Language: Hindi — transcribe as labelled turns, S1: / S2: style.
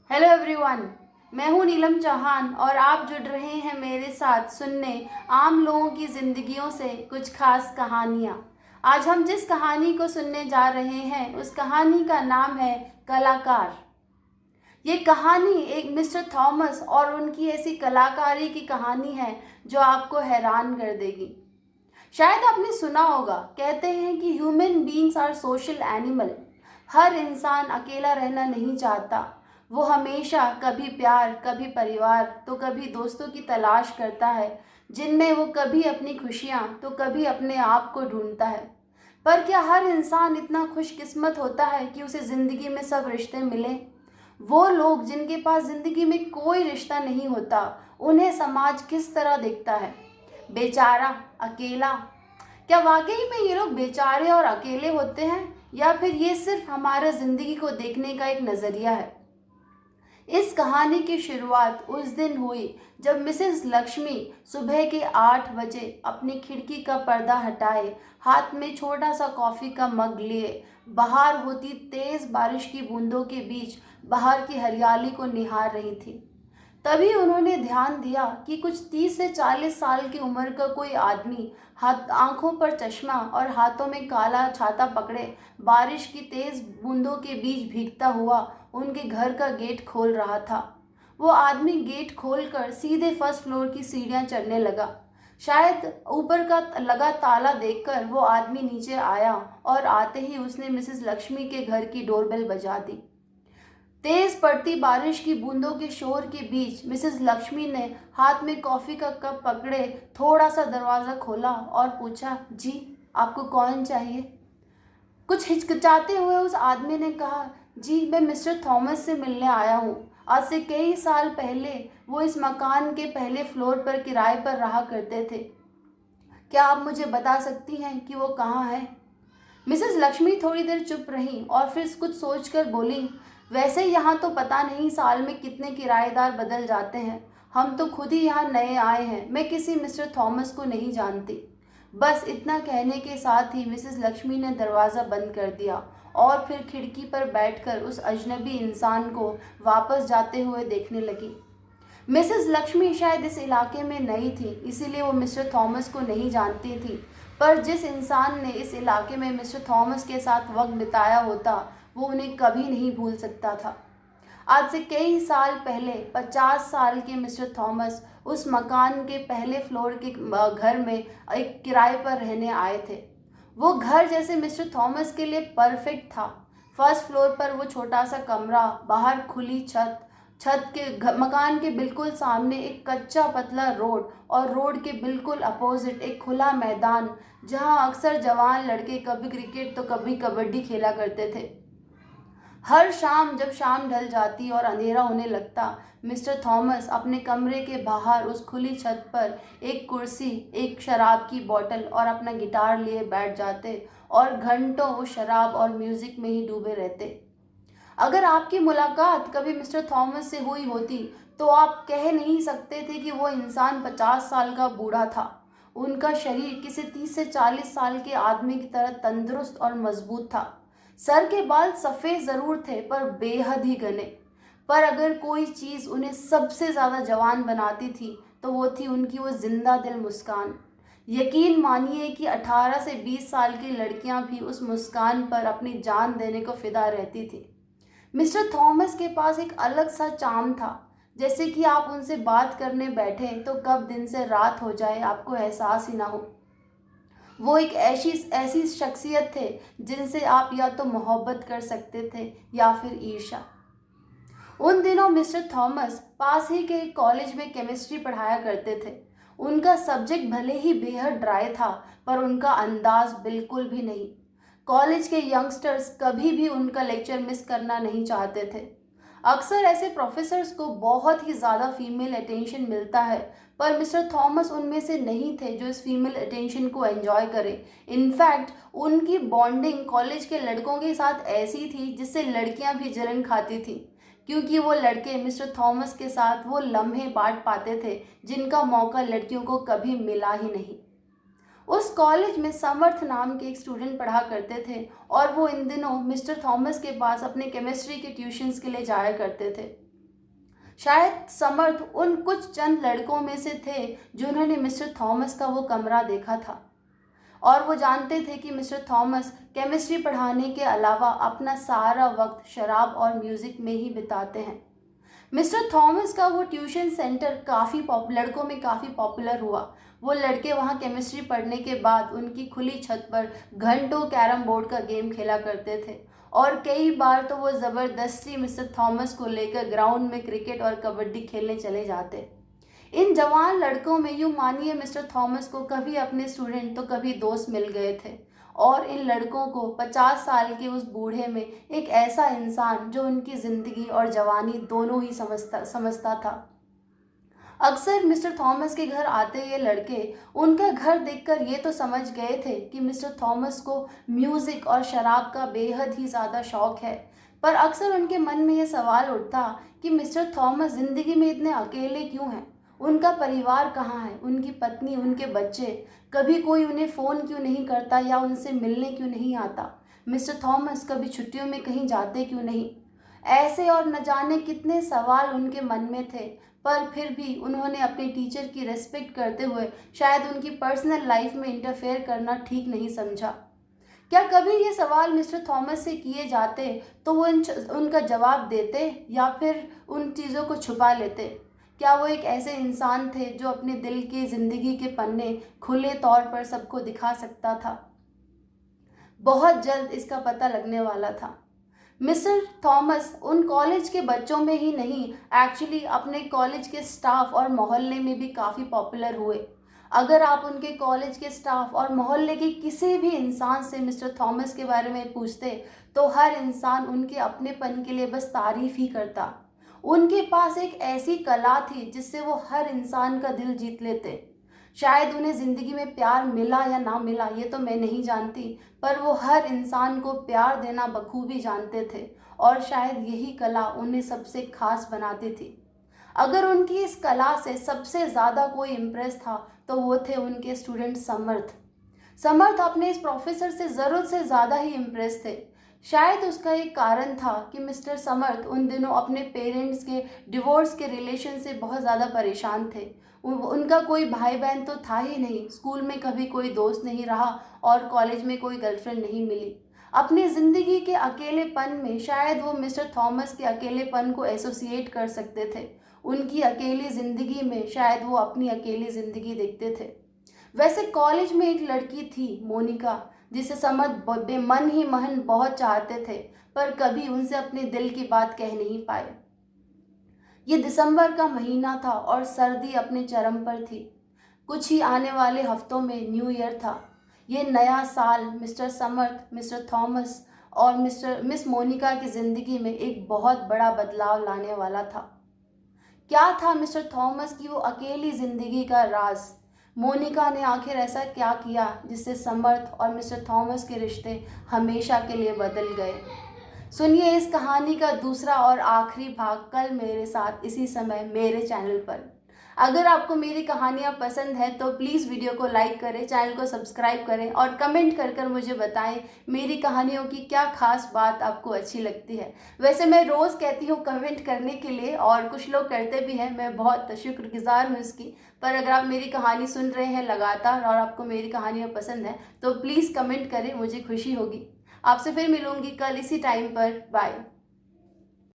S1: Hello everyone. मैं हूं नीलम चौहान और आप जुड़ रहे हैं मेरे साथ सुनने आम लोगों की ज़िंदगियों से कुछ खास कहानियां। आज हम जिस कहानी को सुनने जा रहे हैं उस कहानी का नाम है कलाकार। ये कहानी एक मिस्टर थॉमस और उनकी ऐसी कलाकारी की कहानी है जो आपको हैरान कर देगी। शायद आपने सुना होगा, कहते हैं कि human beings are social animal. हर इंसान अकेला रहना नहीं चाहता। वो हमेशा कभी प्यार, कभी परिवार, तो कभी दोस्तों की तलाश करता है, जिनमें वो कभी अपनी खुशियाँ तो कभी अपने आप को ढूंढता है। पर क्या हर इंसान इतना खुशकिस्मत होता है कि उसे ज़िंदगी में सब रिश्ते मिले? वो लोग जिनके पास ज़िंदगी में कोई रिश्ता नहीं होता, उन्हें समाज किस तरह देखता है? बेचारा, अकेला। क्या वाकई में ये लोग बेचारे और अकेले होते हैं, या फिर ये सिर्फ हमारे ज़िंदगी को देखने का एक नज़रिया है? इस कहानी की शुरुआत उस दिन हुई जब मिसेस लक्ष्मी सुबह के 8 बजे अपनी खिड़की का पर्दा हटाए, हाथ में छोटा सा कॉफ़ी का मग लिए, बाहर होती तेज़ बारिश की बूंदों के बीच बाहर की हरियाली को निहार रही थी। तभी उन्होंने ध्यान दिया कि कुछ 30 से 40 साल की उम्र का कोई आदमी, हाथ आंखों पर चश्मा और हाथों में काला छाता पकड़े, बारिश की तेज बूंदों के बीच भीगता हुआ उनके घर का गेट खोल रहा था। वो आदमी गेट खोलकर सीधे फर्स्ट फ्लोर की सीढ़ियां चढ़ने लगा। शायद ऊपर का लगा ताला देखकर वो आदमी नीचे आया और आते ही उसने मिसेस लक्ष्मी के घर की डोरबेल बजा दी। तेज पड़ती बारिश की बूंदों के शोर के बीच मिसेस लक्ष्मी ने हाथ में कॉफी का कप पकड़े थोड़ा सा दरवाज़ा खोला और पूछा, जी आपको कौन चाहिए? कुछ हिचकिचाते हुए उस आदमी ने कहा, जी मैं मिस्टर थॉमस से मिलने आया हूँ। आज से कई साल पहले वो इस मकान के पहले फ्लोर पर किराए पर रहा करते थे। क्या आप मुझे बता सकती हैं कि वो कहाँ है? मिसेस लक्ष्मी थोड़ी देर चुप रहीं और फिर कुछ सोचकर बोली, वैसे यहाँ तो पता नहीं साल में कितने किराएदार बदल जाते हैं। हम तो खुद ही यहाँ नए आए हैं। मैं किसी मिस्टर थॉमस को नहीं जानती। बस इतना कहने के साथ ही मिसेस लक्ष्मी ने दरवाज़ा बंद कर दिया और फिर खिड़की पर बैठकर उस अजनबी इंसान को वापस जाते हुए देखने लगी। मिसेस लक्ष्मी शायद इस इलाके में नई थी, इसीलिए वो मिस्टर थॉमस को नहीं जानती थी। पर जिस इंसान ने इस इलाके में मिस्टर थॉमस के साथ वक्त बिताया होता, वो उन्हें कभी नहीं भूल सकता था। आज से कई साल पहले 50 साल के मिस्टर थॉमस उस मकान के पहले फ्लोर के घर में एक किराए पर रहने आए थे। वो घर जैसे मिस्टर थॉमस के लिए परफेक्ट था। फर्स्ट फ्लोर पर वो छोटा सा कमरा, बाहर खुली छत, छत के मकान के बिल्कुल सामने एक कच्चा पतला रोड और रोड के बिल्कुल अपोजिट एक खुला मैदान, जहां अक्सर जवान लड़के कभी क्रिकेट तो कभी कबड्डी खेला करते थे। हर शाम जब शाम ढल जाती और अंधेरा होने लगता, मिस्टर थॉमस अपने कमरे के बाहर उस खुली छत पर एक कुर्सी, एक शराब की बोतल और अपना गिटार लिए बैठ जाते और घंटों उस शराब और म्यूजिक में ही डूबे रहते। अगर आपकी मुलाकात कभी मिस्टर थॉमस से हुई होती, तो आप कह नहीं सकते थे कि वो इंसान 50 साल का बूढ़ा था। उनका शरीर किसी 30 से 40 साल के आदमी की तरह तंदुरुस्त और मजबूत था। सर के बाल सफ़ेद ज़रूर थे, पर बेहद ही घने। पर अगर कोई चीज़ उन्हें सबसे ज़्यादा जवान बनाती थी, तो वो थी उनकी वो जिंदा दिल मुस्कान। यकीन मानिए कि 18 से 20 साल की लड़कियां भी उस मुस्कान पर अपनी जान देने को फिदा रहती थी। मिस्टर थॉमस के पास एक अलग सा चार्म था, जैसे कि आप उनसे बात करने बैठें तो कब दिन से रात हो जाए आपको एहसास ही ना हो। वो एक ऐसी ऐसी शख्सियत थे जिनसे आप या तो मोहब्बत कर सकते थे या फिर ईर्ष्या। उन दिनों मिस्टर थॉमस पास ही के एक कॉलेज में केमिस्ट्री पढ़ाया करते थे। उनका सब्जेक्ट भले ही बेहद ड्राई था, पर उनका अंदाज बिल्कुल भी नहीं। कॉलेज के यंगस्टर्स कभी भी उनका लेक्चर मिस करना नहीं चाहते थे। अक्सर ऐसे प्रोफेसर्स को बहुत ही ज़्यादा फीमेल अटेंशन मिलता है, पर मिस्टर थॉमस उनमें से नहीं थे जो इस फीमेल अटेंशन को एंजॉय करे। इनफैक्ट उनकी बॉन्डिंग कॉलेज के लड़कों के साथ ऐसी थी जिससे लड़कियां भी जलन खाती थी, क्योंकि वो लड़के मिस्टर थॉमस के साथ वो लम्हे बांट पाते थे जिनका मौका लड़कियों को कभी मिला ही नहीं। उस कॉलेज में समर्थ नाम के एक स्टूडेंट पढ़ा करते थे और वो इन दिनों मिस्टर थॉमस के पास अपने केमिस्ट्री के ट्यूशन्स के लिए जाया करते थे। शायद समर्थ उन कुछ चंद लड़कों में से थे जिन्होंने मिस्टर थॉमस का वो कमरा देखा था और वो जानते थे कि मिस्टर थॉमस केमिस्ट्री पढ़ाने के अलावा अपना सारा वक्त शराब और म्यूज़िक में ही बिताते हैं। मिस्टर थॉमस का वो ट्यूशन सेंटर लड़कों में काफ़ी पॉपुलर हुआ। वो लड़के वहाँ केमिस्ट्री पढ़ने के बाद उनकी खुली छत पर घंटों कैरम बोर्ड का गेम खेला करते थे और कई बार तो वो ज़बरदस्ती मिस्टर थॉमस को लेकर ग्राउंड में क्रिकेट और कबड्डी खेलने चले जाते। इन जवान लड़कों में यूँ मानिए मिस्टर थॉमस को कभी अपने स्टूडेंट तो कभी दोस्त मिल गए थे और इन लड़कों को 50 साल के उस बूढ़े में एक ऐसा इंसान जो उनकी ज़िंदगी और जवानी दोनों ही समझता था। अक्सर मिस्टर थॉमस के घर आते ये लड़के उनका घर देखकर ये तो समझ गए थे कि मिस्टर थॉमस को म्यूज़िक और शराब का बेहद ही ज़्यादा शौक़ है, पर अक्सर उनके मन में ये सवाल उठता कि मिस्टर थॉमस ज़िंदगी में इतने अकेले क्यों हैं। उनका परिवार कहाँ है, उनकी पत्नी, उनके बच्चे, कभी कोई उन्हें फ़ोन क्यों नहीं करता या उनसे मिलने क्यों नहीं आता। मिस्टर थॉमस कभी छुट्टियों में कहीं जाते क्यों नहीं। ऐसे और न जाने कितने सवाल उनके मन में थे, पर फिर भी उन्होंने अपने टीचर की रिस्पेक्ट करते हुए शायद उनकी पर्सनल लाइफ में इंटरफेयर करना ठीक नहीं समझा। क्या कभी ये सवाल मिस्टर थॉमस से किए जाते तो वो उनका जवाब देते या फिर उन चीज़ों को छुपा लेते। क्या वो एक ऐसे इंसान थे जो अपने दिल की ज़िंदगी के पन्ने खुले तौर पर सबको दिखा सकता था। बहुत जल्द इसका पता लगने वाला था। मिस्टर थॉमस उन कॉलेज के बच्चों में ही नहीं, एक्चुअली अपने कॉलेज के स्टाफ और मोहल्ले में भी काफ़ी पॉपुलर हुए। अगर आप उनके कॉलेज के स्टाफ और मोहल्ले के किसी भी इंसान से मिस्टर थॉमस के बारे में पूछते तो हर इंसान उनके अपनेपन के लिए बस तारीफ़ ही करता। उनके पास एक ऐसी कला थी जिससे वो हर इंसान का दिल जीत लेते। शायद उन्हें ज़िंदगी में प्यार मिला या ना मिला ये तो मैं नहीं जानती, पर वो हर इंसान को प्यार देना बखूबी जानते थे और शायद यही कला उन्हें सबसे खास बनाती थी। अगर उनकी इस कला से सबसे ज़्यादा कोई इम्प्रेस था तो वो थे उनके स्टूडेंट समर्थ। समर्थ अपने इस प्रोफेसर से ज़रूरत से ज़्यादा ही इम्प्रेस थे। शायद उसका एक कारण था कि मिस्टर समर्थ उन दिनों अपने पेरेंट्स के डिवोर्स के रिलेशन से बहुत ज़्यादा परेशान थे। उनका कोई भाई बहन तो था ही नहीं, स्कूल में कभी कोई दोस्त नहीं रहा और कॉलेज में कोई गर्लफ्रेंड नहीं मिली। अपनी ज़िंदगी के अकेलेपन में शायद वो मिस्टर थॉमस के अकेलेपन को एसोसिएट कर सकते थे। उनकी अकेली ज़िंदगी में शायद वो अपनी अकेली ज़िंदगी देखते थे। वैसे कॉलेज में एक लड़की थी मोनिका, जिसे समर्थ बेमन ही मन बहुत चाहते थे, पर कभी उनसे अपने दिल की बात कह नहीं पाए। ये दिसंबर का महीना था और सर्दी अपने चरम पर थी। कुछ ही आने वाले हफ्तों में न्यू ईयर था। ये नया साल मिस्टर समर्थ, मिस्टर थॉमस और मिस मोनिका की ज़िंदगी में एक बहुत बड़ा बदलाव लाने वाला था। क्या था मिस्टर थॉमस की वो अकेली ज़िंदगी का राज। मोनिका ने आखिर ऐसा क्या किया जिससे समर्थ और मिस्टर थॉमस के रिश्ते हमेशा के लिए बदल गए। सुनिए इस कहानी का दूसरा और आखिरी भाग कल मेरे साथ इसी समय मेरे चैनल पर। अगर आपको मेरी कहानियाँ पसंद है तो प्लीज़ वीडियो को लाइक करें, चैनल को सब्सक्राइब करें और कमेंट कर मुझे बताएं मेरी कहानियों की क्या खास बात आपको अच्छी लगती है। वैसे मैं रोज़ कहती हूँ कमेंट करने के लिए और कुछ लोग करते भी हैं, मैं बहुत शुक्रगुजार हूँ इसकी। पर अगर आप मेरी कहानी सुन रहे हैं लगातार और आपको मेरी कहानियाँ पसंद हैं तो प्लीज़ कमेंट करें, मुझे खुशी होगी। आपसे फिर मिलूँगी कल इसी टाइम पर। बाय।